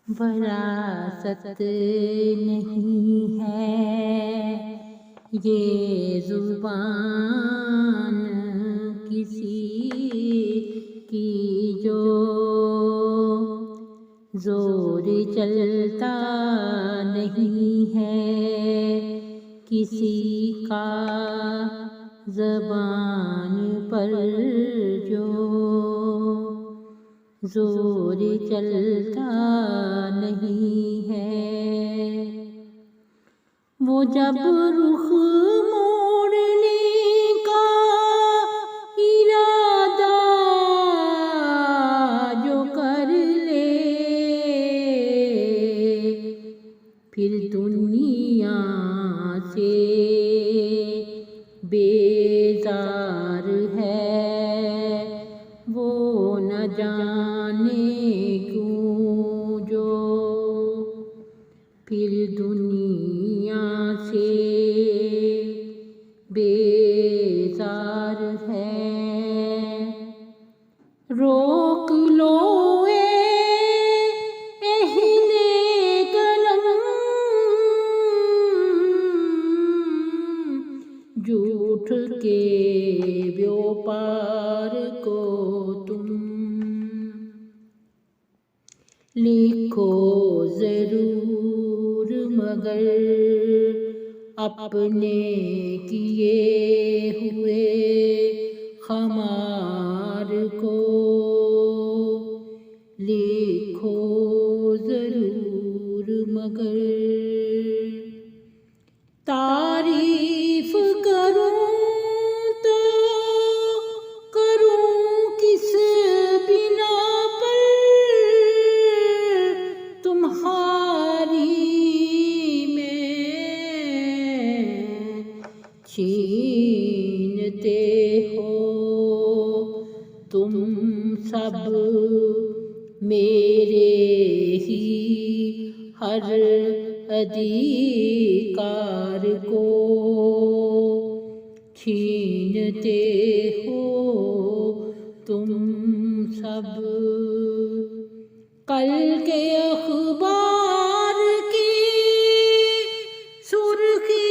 वरासत नहीं है ये ज़ुबान किसी की जो ज़ोर चलता नहीं है किसी का ज़बान पर जो ज़ोर चलता नहीं है। वो जब रुख मोड़ने का इरादा जो कर ले, फिर दुनिया से बेजार है वो न जाने क्यों जो, फिर दुनिया से बेजार है। रोक लो एहले कलम झूठ के व्यापार को तुम लिखो ज़रूर मगर अपने किए हुए ख़मार को लिखो ज़रूर मगर तारीफ़ करूं तो करूं किस बिना पर तुम्हारी में छीनते हो तुम सब मेरे ही हर अधिकार को छीनते हो तुम सब। कल के अखबार की सुर्खी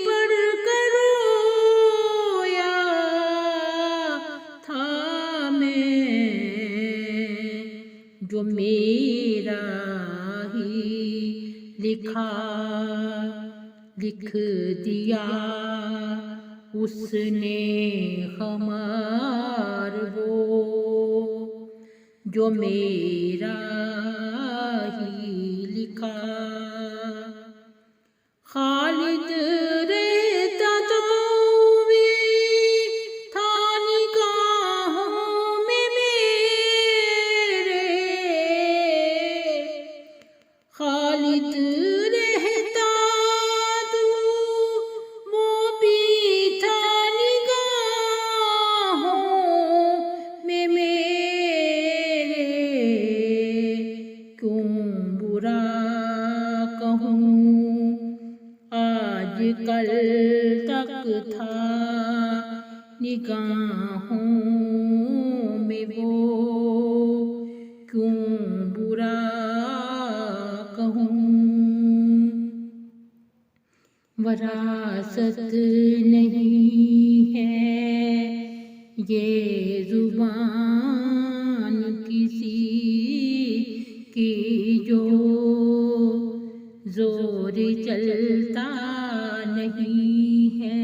पढ़ कर रोया था मैं जो मेरा ही लिखा लिख दिया उसने हमार वो जो मेरा ही लिखा। खालिद रहता तो भी था निगाहों में मेरे, खालिद रहता तो वो भी था निगाहों में मेरे। क्यों बुरा कहूँ आज कल तक था निगाहों में वो, क्यों बुरा कहूँ। वरासत नहीं है ये ज़ुबान किसी की जो ज़ोर चलता नहीं है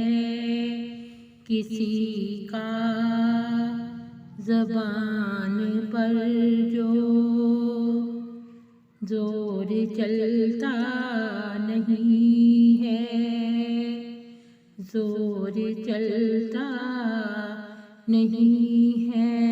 किसी का ज़बान पर जो ज़ोर चलता नहीं है, ज़ोर चलता नहीं है।